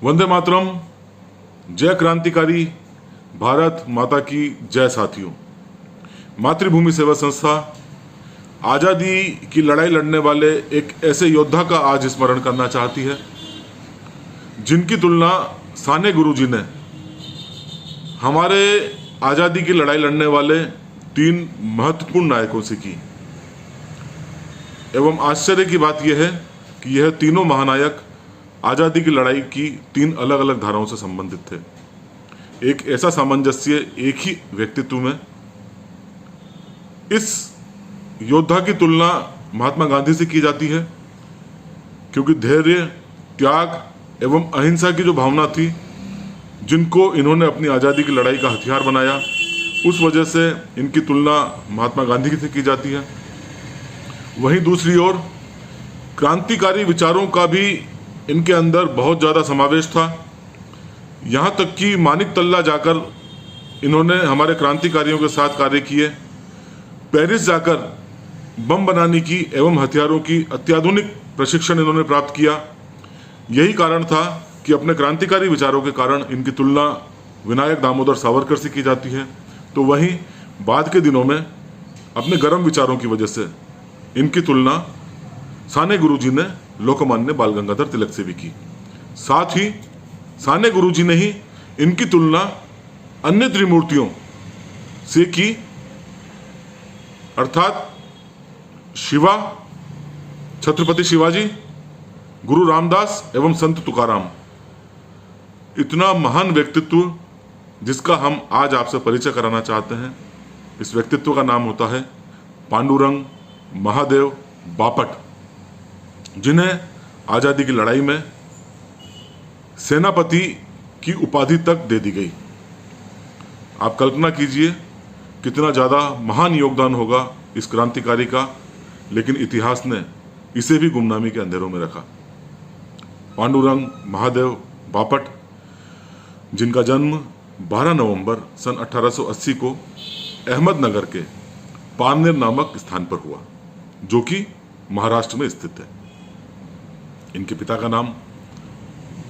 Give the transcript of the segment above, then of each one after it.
वंदे मातरम। जय क्रांतिकारी भारत माता की जय। साथियों, मातृभूमि सेवा संस्था आज़ादी की लड़ाई लड़ने वाले एक ऐसे योद्धा का आज स्मरण करना चाहती है जिनकी तुलना साने गुरुजी ने हमारे आज़ादी की लड़ाई लड़ने वाले 3 महत्वपूर्ण नायकों से की। एवं आश्चर्य की बात यह है कि यह तीनों महानायक आज़ादी की लड़ाई की 3 अलग अलग धाराओं से संबंधित थे। एक ऐसा सामंजस्य एक ही व्यक्तित्व में। इस योद्धा की तुलना महात्मा गांधी से की जाती है क्योंकि धैर्य, त्याग एवं अहिंसा की जो भावना थी, जिनको इन्होंने अपनी आज़ादी की लड़ाई का हथियार बनाया, उस वजह से इनकी तुलना महात्मा गांधी से की जाती है। वहीं दूसरी ओर क्रांतिकारी विचारों का भी इनके अंदर बहुत ज़्यादा समावेश था। यहाँ तक कि मानिक तल्ला जाकर इन्होंने हमारे क्रांतिकारियों के साथ कार्य किए। पेरिस जाकर बम बनाने की एवं हथियारों की अत्याधुनिक प्रशिक्षण इन्होंने प्राप्त किया। यही कारण था कि अपने क्रांतिकारी विचारों के कारण इनकी तुलना विनायक दामोदर सावरकर से की जाती है। तो वहीं बाद के दिनों में अपने गर्म विचारों की वजह से इनकी तुलना साने गुरुजी ने लोकमान्य बाल गंगाधर तिलक से भी की। साथ ही साने गुरुजी ने ही इनकी तुलना अन्य त्रिमूर्तियों से की, अर्थात शिवा, छत्रपति शिवाजी, गुरु रामदास एवं संत तुकाराम। इतना महान व्यक्तित्व जिसका हम आज आपसे परिचय कराना चाहते हैं, इस व्यक्तित्व का नाम होता है पांडुरंग महादेव बापट, जिन्हें आज़ादी की लड़ाई में सेनापति की उपाधि तक दे दी गई। आप कल्पना कीजिए कितना ज़्यादा महान योगदान होगा इस क्रांतिकारी का, लेकिन इतिहास ने इसे भी गुमनामी के अंधेरों में रखा। पांडुरंग महादेव बापट, जिनका जन्म 12 नवंबर सन 1880 को अहमदनगर के पारनेर नामक स्थान पर हुआ, जो कि महाराष्ट्र में स्थित है। इनके पिता का नाम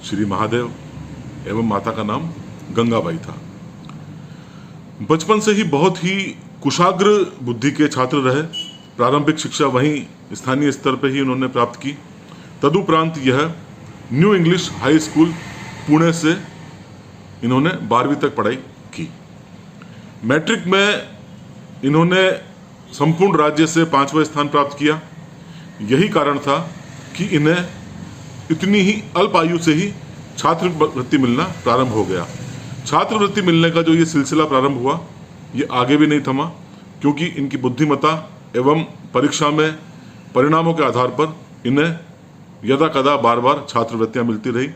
श्री महादेव एवं माता का नाम गंगाबाई था। बचपन से ही बहुत ही कुशाग्र बुद्धि के छात्र रहे। प्रारंभिक शिक्षा वहीं स्थानीय स्तर पर ही उन्होंने प्राप्त की। तदुपरांत यह new English high school Pune से इन्होंने 12वीं तक पढ़ाई की। मैट्रिक में इन्होंने संपूर्ण राज्य से 5वां स्थान प्राप्त किया। यही कारण था कि इन्हें इतनी ही अल्प आयु से ही छात्रवृत्ति मिलना प्रारंभ हो गया। छात्रवृत्ति मिलने का जो ये सिलसिला प्रारंभ हुआ, ये आगे भी नहीं थमा, क्योंकि इनकी बुद्धिमत्ता एवं परीक्षा में परिणामों के आधार पर इन्हें यदा कदा बार बार छात्रवृत्तियां मिलती रही,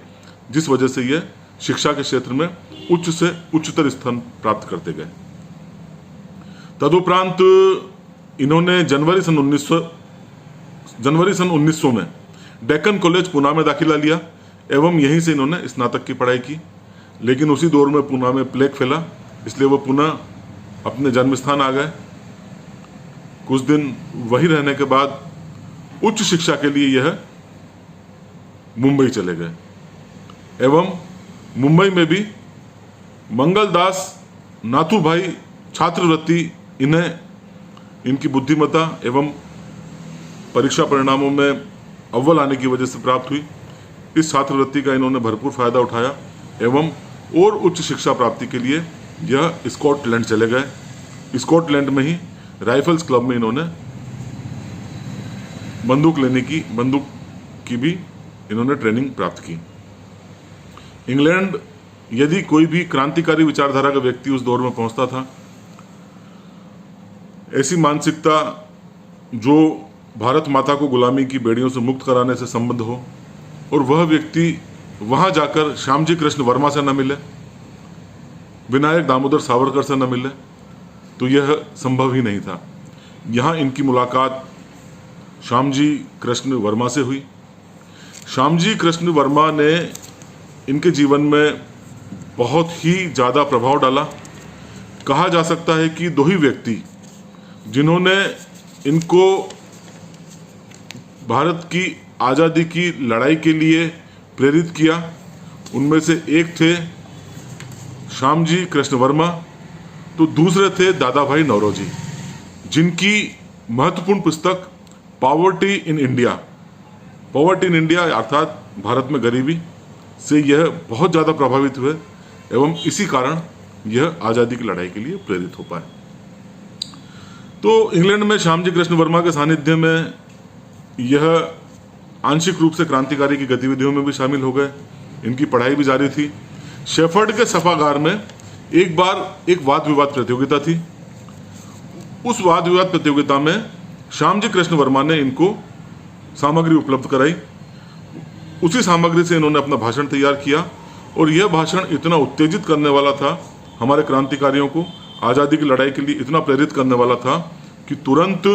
जिस वजह से ये शिक्षा के क्षेत्र में उच्च से उच्चतर स्थान प्राप्त करते गए। तदुपरांत इन्होंने जनवरी सन 1900 में डेक्कन कॉलेज पुणे में दाखिला लिया एवं यहीं से इन्होंने स्नातक की पढ़ाई की। लेकिन उसी दौर में पुणे में प्लेग फैला, इसलिए वो पुनः अपने जन्म स्थान आ गए। कुछ दिन वहीं रहने के बाद उच्च शिक्षा के लिए यह मुंबई चले गए एवं मुंबई में भी मंगलदास नाथुभाई छात्रवृत्ति इन्हें इनकी बुद्धिमत्ता एवं परीक्षा परिणामों में अव्वल आने की वजह से प्राप्त हुई। इस छात्रवृत्ति का इन्होंने भरपूर फायदा उठाया एवं और उच्च शिक्षा प्राप्ति के लिए यह स्कॉटलैंड चले गए। स्कॉटलैंड में ही राइफल्स क्लब में इन्होंने बंदूक की भी इन्होंने ट्रेनिंग प्राप्त की। इंग्लैंड यदि कोई भी क्रांतिकारी विचारधारा का व्यक्ति उस दौर में पहुंचता था, ऐसी मानसिकता जो भारत माता को गुलामी की बेड़ियों से मुक्त कराने से संबद्ध हो, और वह व्यक्ति वहां जाकर श्यामजी कृष्ण वर्मा से न मिले, विनायक दामोदर सावरकर से न मिले, तो यह संभव ही नहीं था। यहाँ इनकी मुलाकात श्यामजी कृष्ण वर्मा से हुई। श्यामजी कृष्ण वर्मा ने इनके जीवन में बहुत ही ज़्यादा प्रभाव डाला। कहा जा सकता है कि 2 ही व्यक्ति जिन्होंने इनको भारत की आज़ादी की लड़ाई के लिए प्रेरित किया, उनमें से एक थे श्यामजी कृष्ण वर्मा, तो दूसरे थे दादा भाई नौरोजी, जिनकी महत्वपूर्ण पुस्तक पॉवर्टी इन इंडिया अर्थात भारत में गरीबी से यह बहुत ज़्यादा प्रभावित हुए एवं इसी कारण यह आज़ादी की लड़ाई के लिए प्रेरित हो पाए। तो इंग्लैंड में श्यामजी कृष्ण वर्मा के सानिध्य में यह आंशिक रूप से क्रांतिकारी की गतिविधियों में भी शामिल हो गए। इनकी पढ़ाई भी जारी थी। शेफर्ड के सभागार में एक बार एक वाद विवाद प्रतियोगिता थी। उस वाद विवाद प्रतियोगिता में श्यामजी कृष्ण वर्मा ने इनको सामग्री उपलब्ध कराई। उसी सामग्री से इन्होंने अपना भाषण तैयार किया और यह भाषण इतना उत्तेजित करने वाला था, हमारे क्रांतिकारियों को आज़ादी की लड़ाई के लिए इतना प्रेरित करने वाला था कि तुरंत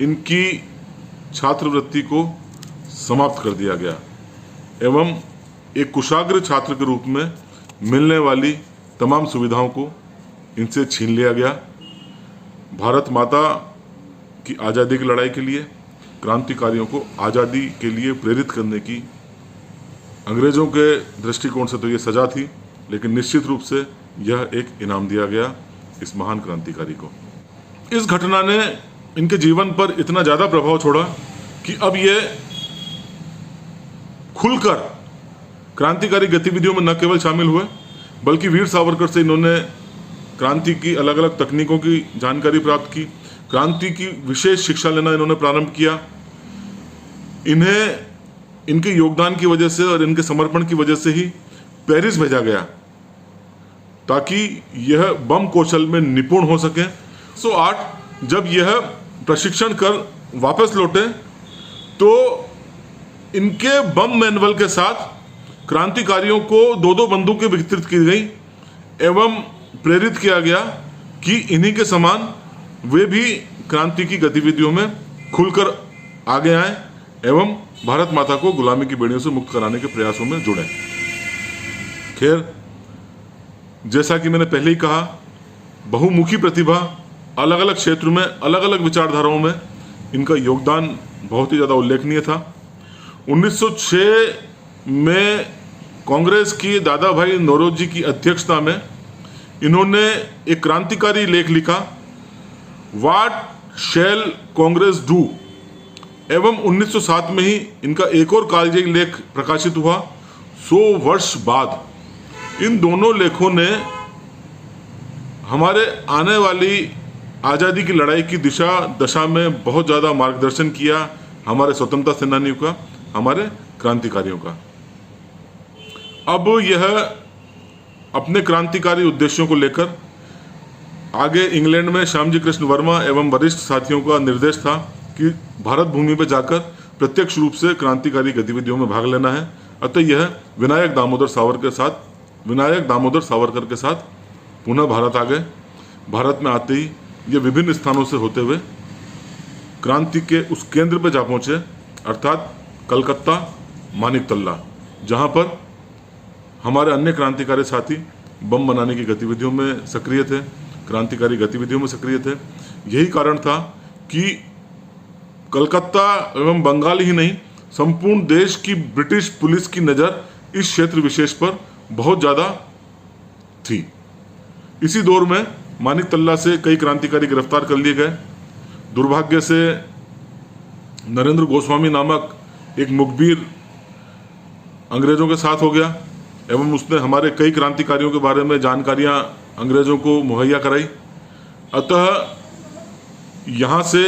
इनकी छात्रवृत्ति को समाप्त कर दिया गया एवं एक कुशाग्र छात्र के रूप में मिलने वाली तमाम सुविधाओं को इनसे छीन लिया गया। भारत माता की आज़ादी की लड़ाई के लिए क्रांतिकारियों को आज़ादी के लिए प्रेरित करने की अंग्रेजों के दृष्टिकोण से तो ये सजा थी, लेकिन निश्चित रूप से यह एक इनाम दिया गया इस महान क्रांतिकारी को। इस घटना ने इनके जीवन पर इतना ज़्यादा प्रभाव छोड़ा कि अब ये खुलकर क्रांतिकारी गतिविधियों में न केवल शामिल हुए, बल्कि वीर सावरकर से इन्होंने क्रांति की अलग अलग तकनीकों की जानकारी प्राप्त की। क्रांति की विशेष शिक्षा लेना इन्होंने प्रारंभ किया। इन्हें इनके योगदान की वजह से और इनके समर्पण की वजह से ही पेरिस भेजा गया ताकि यह बम कौशल में निपुण हो सके। 1908 जब यह प्रशिक्षण कर वापस लौटे तो इनके बम मैनुअल के साथ क्रांतिकारियों को 2-2 बंदूकें वितरित की गई एवं प्रेरित किया गया कि इन्हीं के समान वे भी क्रांति की गतिविधियों में खुलकर आगे आए एवं भारत माता को गुलामी की बेड़ियों से मुक्त कराने के प्रयासों में जुड़े। खैर, जैसा कि मैंने पहले ही कहा, बहुमुखी प्रतिभा, अलग अलग क्षेत्र में अलग अलग विचारधाराओं में इनका योगदान बहुत ही ज़्यादा उल्लेखनीय था। 1906 में कांग्रेस की दादा भाई नौरोजी की अध्यक्षता में इन्होंने एक क्रांतिकारी लेख लिखा, व्हाट शैल कांग्रेस डू, एवं 1907 में ही इनका एक और कालजयी लेख प्रकाशित हुआ 100 वर्ष बाद। इन दोनों लेखों ने हमारे आने वाली आज़ादी की लड़ाई की दशा में बहुत ज़्यादा मार्गदर्शन किया, हमारे स्वतंत्रता सेनानियों का, हमारे क्रांतिकारियों का। अब यह अपने क्रांतिकारी उद्देश्यों को लेकर आगे इंग्लैंड में श्यामजी कृष्ण वर्मा एवं वरिष्ठ साथियों का निर्देश था कि भारत भूमि पर जाकर प्रत्यक्ष रूप से क्रांतिकारी गतिविधियों में भाग लेना है। अतः यह विनायक दामोदर सावरकर के साथ पुनः भारत आ गए। भारत में आते ही ये विभिन्न स्थानों से होते हुए क्रांति के उस केंद्र पर जा पहुंचे, अर्थात कलकत्ता मानिकतल्ला, जहां पर हमारे अन्य क्रांतिकारी साथी बम बनाने की गतिविधियों में सक्रिय थे, क्रांतिकारी गतिविधियों में सक्रिय थे। यही कारण था कि कलकत्ता एवं बंगाल ही नहीं, संपूर्ण देश की ब्रिटिश पुलिस की नज़र इस क्षेत्र विशेष पर बहुत ज़्यादा थी। इसी दौर में मानिकतल्ला से कई क्रांतिकारी गिरफ्तार कर लिए गए। दुर्भाग्य से नरेंद्र गोस्वामी नामक एक मुखबिर अंग्रेजों के साथ हो गया एवं उसने हमारे कई क्रांतिकारियों के बारे में जानकारियां अंग्रेजों को मुहैया कराई। अतः यहाँ से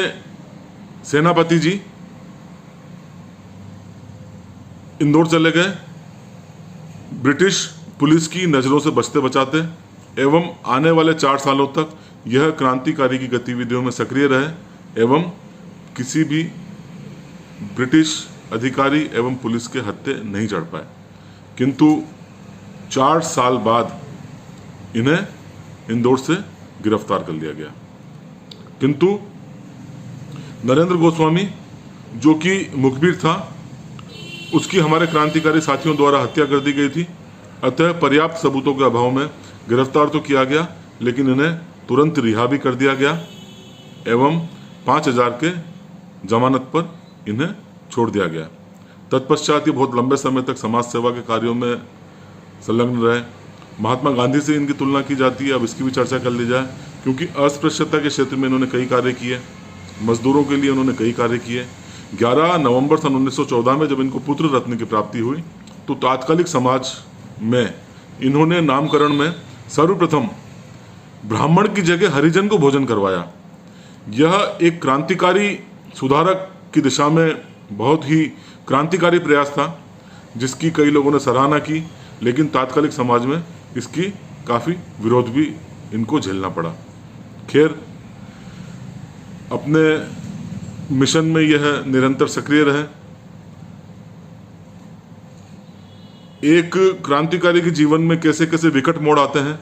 सेनापति जी इंदौर चले गए, ब्रिटिश पुलिस की नज़रों से बचते बचाते, एवं आने वाले 4 सालों तक यह क्रांतिकारी की गतिविधियों में सक्रिय रहे एवं किसी भी ब्रिटिश अधिकारी एवं पुलिस के हत्थे नहीं चढ़ पाए। किंतु 4 साल बाद इन्हें इंदौर से गिरफ्तार कर लिया गया। किंतु नरेंद्र गोस्वामी, जो कि मुखबिर था, उसकी हमारे क्रांतिकारी साथियों द्वारा हत्या कर दी गई थी। अतः पर्याप्त सबूतों के अभाव में गिरफ्तार तो किया गया, लेकिन इन्हें तुरंत रिहा भी कर दिया गया एवं 5000 के जमानत पर इन्हें छोड़ दिया गया। तत्पश्चात ये बहुत लंबे समय तक समाज सेवा के कार्यों में संलग्न रहे। महात्मा गांधी से इनकी तुलना की जाती है, अब इसकी भी चर्चा कर ली जाए, क्योंकि अस्पृश्यता के क्षेत्र में इन्होंने कई कार्य किए, मजदूरों के लिए उन्होंने कई कार्य किए। 11 नवंबर सन 1914 में जब इनको पुत्र रत्न की प्राप्ति हुई तो तात्कालिक समाज में इन्होंने नामकरण में सर्वप्रथम ब्राह्मण की जगह हरिजन को भोजन करवाया। यह एक क्रांतिकारी सुधारक की दिशा में बहुत ही क्रांतिकारी प्रयास था, जिसकी कई लोगों ने सराहना की, लेकिन तात्कालिक समाज में इसकी काफ़ी विरोध भी इनको झेलना पड़ा। खैर, अपने मिशन में यह निरंतर सक्रिय रहे। एक क्रांतिकारी के जीवन में कैसे कैसे विकट मोड़ आते हैं।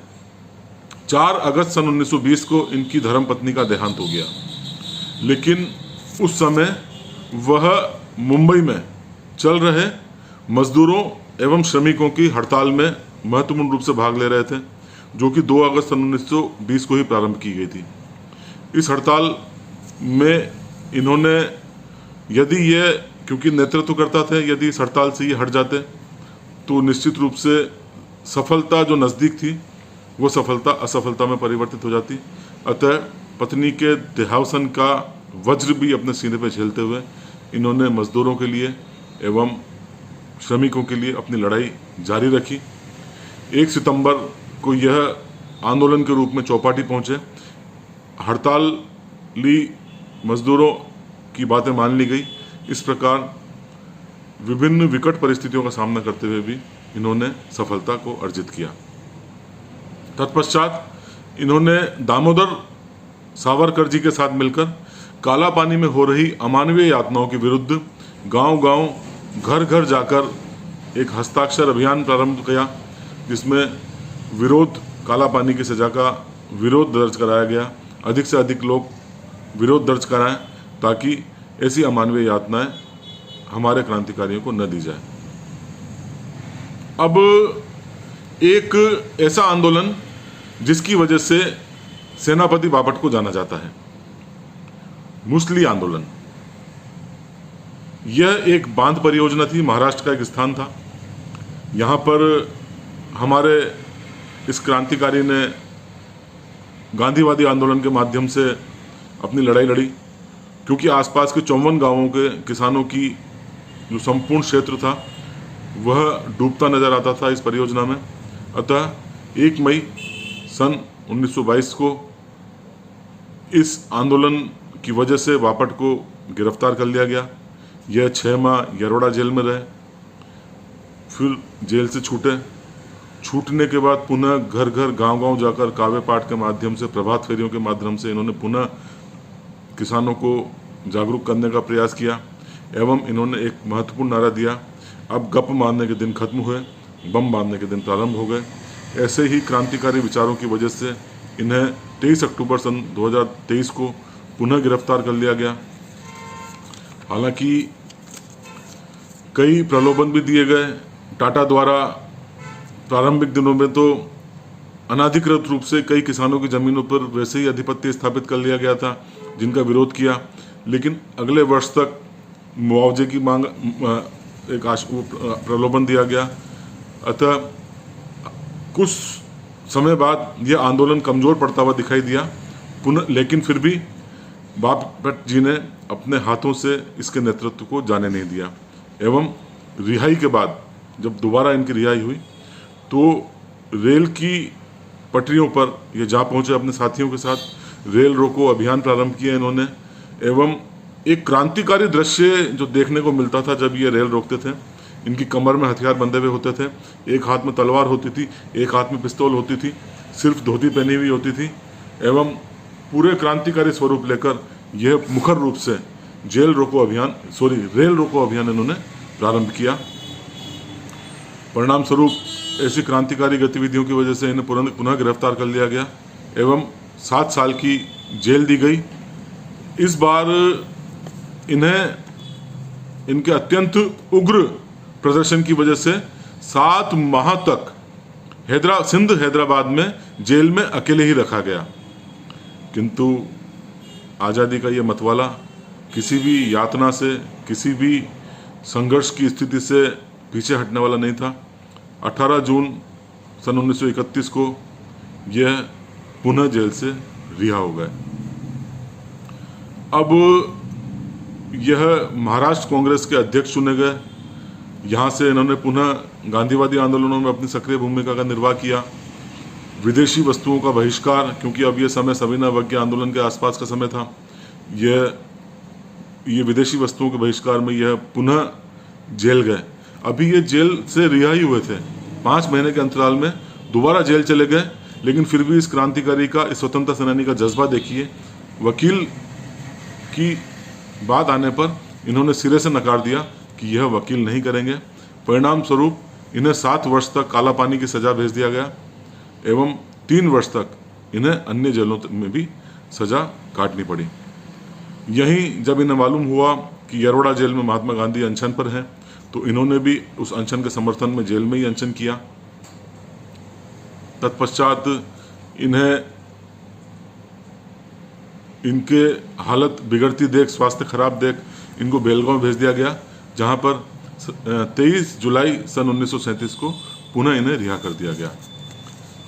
4 अगस्त सन 1920 को इनकी धर्मपत्नी का देहांत हो गया, लेकिन उस समय वह मुंबई में चल रहे मजदूरों एवं श्रमिकों की हड़ताल में महत्वपूर्ण रूप से भाग ले रहे थे, जो कि 2 अगस्त सन 1920 को ही प्रारंभ की गई थी। इस हड़ताल में इन्होंने, यदि ये, क्योंकि नेतृत्व करता थे, यदि इस हड़ताल से ये हट जाते तो निश्चित रूप से सफलता जो नज़दीक थी वो सफलता असफलता में परिवर्तित हो जाती। अतः पत्नी के देहावसान का वज्र भी अपने सीने पर झेलते हुए इन्होंने मजदूरों के लिए एवं श्रमिकों के लिए अपनी लड़ाई जारी रखी। 1 सितंबर को यह आंदोलन के रूप में चौपाटी पहुंचे। हड़ताली मजदूरों की बातें मान ली गई। इस प्रकार विभिन्न विकट परिस्थितियों का सामना करते हुए भी इन्होंने सफलता को अर्जित किया। तत्पश्चात इन्होंने दामोदर सावरकर जी के साथ मिलकर काला पानी में हो रही अमानवीय यातनाओं के विरुद्ध गांव-गांव, घर-घर जाकर एक हस्ताक्षर अभियान प्रारंभ किया, जिसमें विरोध, काला पानी की सजा का विरोध दर्ज कराया गया। अधिक से अधिक लोग विरोध दर्ज कराएं ताकि ऐसी अमानवीय यातनाएं हमारे क्रांतिकारियों को न दी जाए। अब एक ऐसा आंदोलन जिसकी वजह से सेनापति बापट को जाना जाता है, मुसली आंदोलन। यह एक बांध परियोजना थी, महाराष्ट्र का एक स्थान था। यहाँ पर हमारे इस क्रांतिकारी ने गांधीवादी आंदोलन के माध्यम से अपनी लड़ाई लड़ी, क्योंकि आसपास के 54 गांवों के किसानों की जो संपूर्ण क्षेत्र था वह डूबता नजर आता था इस परियोजना में। अतः 1 मई सन 1922 को इस आंदोलन की वजह से बापट को गिरफ्तार कर लिया गया। यह 6 माह यरोड़ा जेल में रहे, फिर जेल से छूटने के बाद पुनः घर घर गांव-गांव जाकर काव्य पाठ के माध्यम से, प्रभात फेरियों के माध्यम से इन्होंने पुनः किसानों को जागरूक करने का प्रयास किया एवं इन्होंने एक महत्वपूर्ण नारा दिया, अब गप मारने के दिन खत्म हुए, बम बांधने के दिन प्रारंभ हो गए। ऐसे ही क्रांतिकारी विचारों की वजह से इन्हें 23 अक्टूबर सन 2023 को पुनः गिरफ्तार कर लिया गया। हालांकि कई प्रलोभन भी दिए गए टाटा द्वारा। प्रारंभिक दिनों में तो अनाधिकृत रूप से कई किसानों की जमीनों पर वैसे ही अधिपत्य स्थापित कर लिया गया था, जिनका विरोध किया, लेकिन अगले वर्ष तक मुआवजे की मांग, एक प्रलोभन दिया गया। अतः कुछ समय बाद यह आंदोलन कमजोर पड़ता हुआ दिखाई दिया पुनः, लेकिन फिर भी बापट जी ने अपने हाथों से इसके नेतृत्व को जाने नहीं दिया। एवं रिहाई के बाद जब दोबारा इनकी रिहाई हुई तो रेल की पटरियों पर ये जा पहुंचे अपने साथियों के साथ। रेल रोको अभियान प्रारंभ किया इन्होंने एवं एक क्रांतिकारी दृश्य जो देखने को मिलता था जब ये रेल रोकते थे, इनकी कमर में हथियार बंधे हुए होते थे, एक हाथ में तलवार होती थी, एक हाथ में पिस्तौल होती थी, सिर्फ धोती पहनी हुई होती थी एवं पूरे क्रांतिकारी स्वरूप लेकर यह मुखर रूप से रेल रोको अभियान इन्होंने प्रारंभ किया। परिणाम स्वरूप ऐसी क्रांतिकारी गतिविधियों की वजह से इन्हें पुनः गिरफ्तार कर लिया गया एवं 7 साल की जेल दी गई। इस बार इन्हें इनके अत्यंत उग्र प्रदर्शन की वजह से 7 माह तक सिंध हैदराबाद में जेल में अकेले ही रखा गया। किंतु आज़ादी का ये मतवाला किसी भी यातना से, किसी भी संघर्ष की स्थिति से पीछे हटने वाला नहीं था। 18 जून सन 1931 को यह पुनः जेल से रिहा हो गए। अब यह महाराष्ट्र कांग्रेस के अध्यक्ष चुने गए। यहाँ से इन्होंने पुनः गांधीवादी आंदोलनों में अपनी सक्रिय भूमिका का निर्वाह किया। विदेशी वस्तुओं का बहिष्कार, क्योंकि अब यह समय सविनय अवज्ञा आंदोलन के आसपास का समय था, ये विदेशी वस्तुओं के बहिष्कार में यह पुनः जेल गए। अभी ये जेल से रिहा ही हुए थे, 5 महीने के अंतराल में दोबारा जेल चले गए। लेकिन फिर भी इस क्रांतिकारी का, इस स्वतंत्रता सेनानी का जज्बा देखिए। वकील की बात आने पर इन्होंने सिरे से नकार दिया कि यह वकील नहीं करेंगे। परिणाम स्वरूप इन्हें 7 वर्ष तक काला पानी की सजा भेज दिया गया एवं 3 वर्ष तक इन्हें अन्य जेलों में भी सजा काटनी पड़ी। यहीं जब इन्हें मालूम हुआ कि यरवड़ा जेल में महात्मा गांधी अनशन पर हैं, तो इन्होंने भी उस अनशन के समर्थन में जेल में ही अनशन किया। तत्पश्चात इनके हालत बिगड़ती देख, स्वास्थ्य खराब देख इनको बेलगांव भेज दिया गया, जहां पर 23 जुलाई सन 1937 को पुनः इन्हें रिहा कर दिया गया।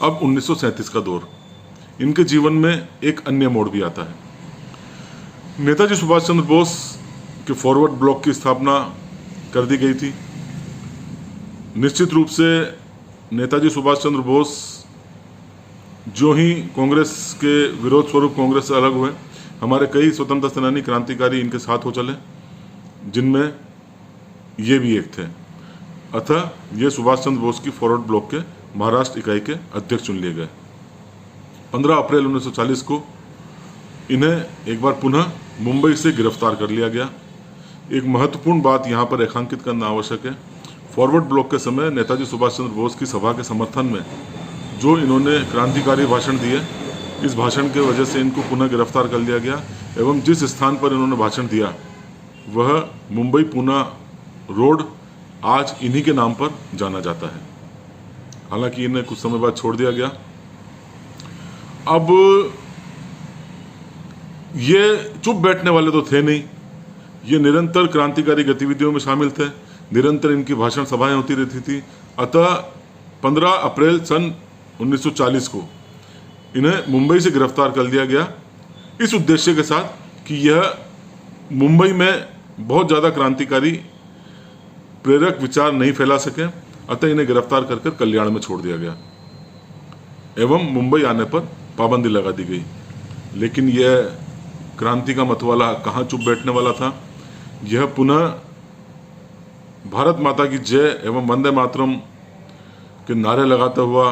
अब 1937 का दौर, इनके जीवन में एक अन्य मोड़ भी आता है। नेताजी सुभाष चंद्र बोस के फॉरवर्ड ब्लॉक की स्थापना कर दी गई थी। निश्चित रूप से नेताजी सुभाष चंद्र बोस जो ही कांग्रेस के विरोध स्वरूप कांग्रेस से अलग हुए, हमारे कई स्वतंत्रता सेनानी क्रांतिकारी इनके साथ हो चले, जिनमें ये भी एक थे। अतः ये सुभाष चंद्र बोस की फॉरवर्ड ब्लॉक के महाराष्ट्र इकाई के अध्यक्ष चुन लिए गए। 15 अप्रैल 1940 को इन्हें एक बार पुनः मुंबई से गिरफ्तार कर लिया गया। एक महत्वपूर्ण बात यहाँ पर रेखांकित करना आवश्यक है। फॉरवर्ड ब्लॉक के समय नेताजी सुभाष चंद्र बोस की सभा के समर्थन में जो इन्होंने क्रांतिकारी भाषण दिए, इस भाषण के वजह से इनको पुनः गिरफ्तार कर लिया गया एवं जिस स्थान पर इन्होंने भाषण दिया वह मुंबई पुणे रोड आज इन्हीं के नाम पर जाना जाता है। हालांकि इन्हें कुछ समय बाद छोड़ दिया गया। अब ये चुप बैठने वाले तो थे नहीं, ये निरंतर क्रांतिकारी गतिविधियों में शामिल थे, निरंतर इनकी भाषण सभाएं होती रहती थी। अतः 15 अप्रैल सन 1940 को इन्हें मुंबई से गिरफ्तार कर लिया गया, इस उद्देश्य के साथ कि यह मुंबई में बहुत ज़्यादा क्रांतिकारी प्रेरक विचार नहीं फैला सके। अतः इन्हें गिरफ्तार कर कल्याण में छोड़ दिया गया एवं मुंबई आने पर पाबंदी लगा दी गई। लेकिन यह क्रांति का मतवाला कहाँ चुप बैठने वाला था। यह पुनः भारत माता की जय एवं वंदे मातरम के नारे लगाता हुआ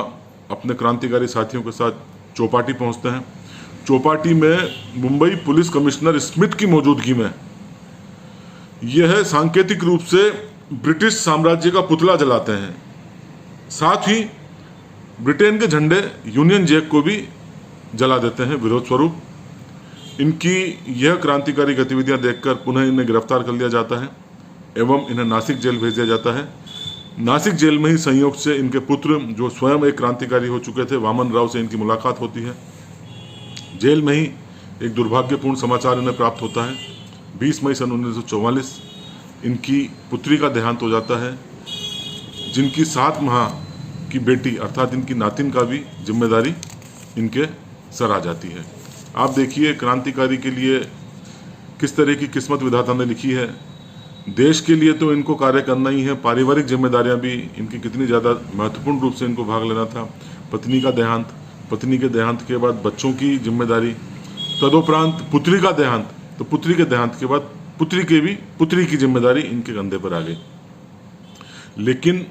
अपने क्रांतिकारी साथियों के साथ चौपाटी पहुंचते हैं। चौपाटी में मुंबई पुलिस कमिश्नर स्मिथ की मौजूदगी में यह सांकेतिक रूप से ब्रिटिश साम्राज्य का पुतला जलाते हैं। साथ ही ब्रिटेन के झंडे यूनियन जैक को भी जला देते हैं विरोध स्वरूप। इनकी यह क्रांतिकारी गतिविधियां देखकर पुनः इन्हें गिरफ्तार कर लिया जाता है एवं इन्हें नासिक जेल भेज दिया जाता है। नासिक जेल में ही संयोग से इनके पुत्र, जो स्वयं एक क्रांतिकारी हो चुके थे, वामन राव से इनकी मुलाकात होती है। जेल में ही एक दुर्भाग्यपूर्ण समाचार इन्हें प्राप्त होता है। 20 मई सन 1944 इनकी पुत्री का देहांत हो जाता है, जिनकी 7 माह की बेटी अर्थात इनकी नातिन का भी जिम्मेदारी इनके सर आ जाती है। आप देखिए क्रांतिकारी के लिए किस तरह की किस्मत विधाता ने लिखी है। देश के लिए तो इनको कार्य करना ही है, पारिवारिक जिम्मेदारियां भी इनकी कितनी ज़्यादा महत्वपूर्ण रूप से इनको भाग लेना था। पत्नी का देहांत, पत्नी के देहांत के बाद बच्चों की जिम्मेदारी, तदोपरांत पुत्री का देहांत, तो पुत्री के देहांत के बाद पुत्री की जिम्मेदारी इनके कंधे पर आ गई। लेकिन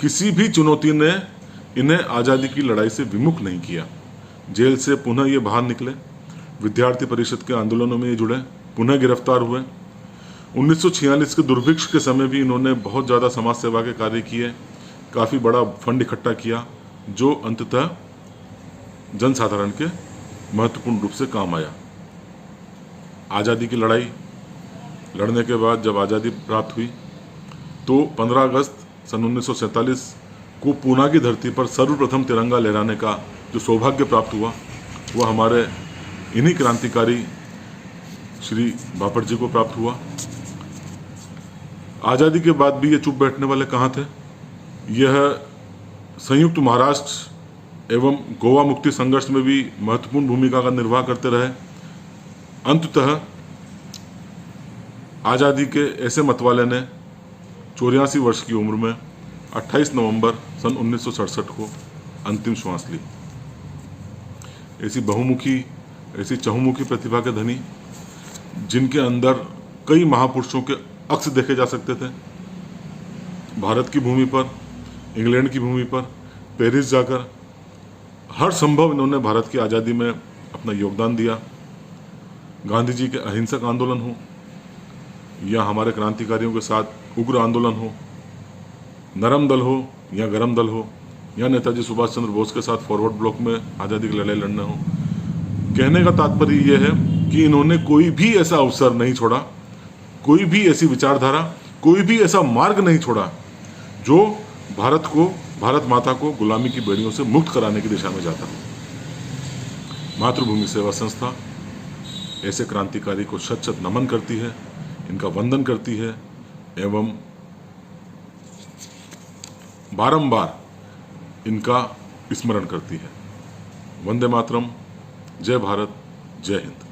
किसी भी चुनौती ने इन्हें आज़ादी की लड़ाई से विमुख नहीं किया। जेल से पुनः ये बाहर निकले, विद्यार्थी परिषद के आंदोलनों में ये जुड़े, पुनः गिरफ्तार हुए। 1946 के दुर्भिक्ष के समय भी इन्होंने बहुत ज़्यादा समाज सेवा के कार्य किए, काफ़ी बड़ा फंड इकट्ठा किया, जो अंततः जनसाधारण के महत्वपूर्ण रूप से काम आया। आज़ादी की लड़ाई लड़ने के बाद जब आज़ादी प्राप्त हुई तो 15 अगस्त सन 1947 को पूना की धरती पर सर्वप्रथम तिरंगा लहराने का जो सौभाग्य प्राप्त हुआ वह हमारे इन्हीं क्रांतिकारी श्री बापट जी को प्राप्त हुआ। आज़ादी के बाद भी ये चुप बैठने वाले कहाँ थे। यह संयुक्त महाराष्ट्र एवं गोवा मुक्ति संघर्ष में भी महत्वपूर्ण भूमिका का निर्वाह करते रहे। अंततः आज़ादी के ऐसे मतवाले ने 84 वर्ष की उम्र में 28 नवंबर सन 1967 को अंतिम श्वास ली। ऐसी बहुमुखी, ऐसी चहुमुखी प्रतिभा के धनी, जिनके अंदर कई महापुरुषों के अक्स देखे जा सकते थे, भारत की भूमि पर, इंग्लैंड की भूमि पर, पेरिस जाकर हर संभव इन्होंने भारत की आज़ादी में अपना योगदान दिया। गांधी जी के अहिंसक आंदोलन हो या हमारे क्रांतिकारियों के साथ उग्र आंदोलन हो, नरम दल हो या गरम दल हो, या नेताजी सुभाष चंद्र बोस के साथ फॉरवर्ड ब्लॉक में आज़ादी की लड़ाई लड़ना हो, कहने का तात्पर्य यह है कि इन्होंने कोई भी ऐसा अवसर नहीं छोड़ा, कोई भी ऐसी विचारधारा, कोई भी ऐसा मार्ग नहीं छोड़ा जो भारत को, भारत माता को गुलामी की बेड़ियों से मुक्त कराने की दिशा में जाता। मातृभूमि सेवा संस्था ऐसे क्रांतिकारी को शत शत नमन करती है, इनका वंदन करती है एवं बारंबार इनका स्मरण करती है। वंदे मातरम। जय भारत, जय हिंद।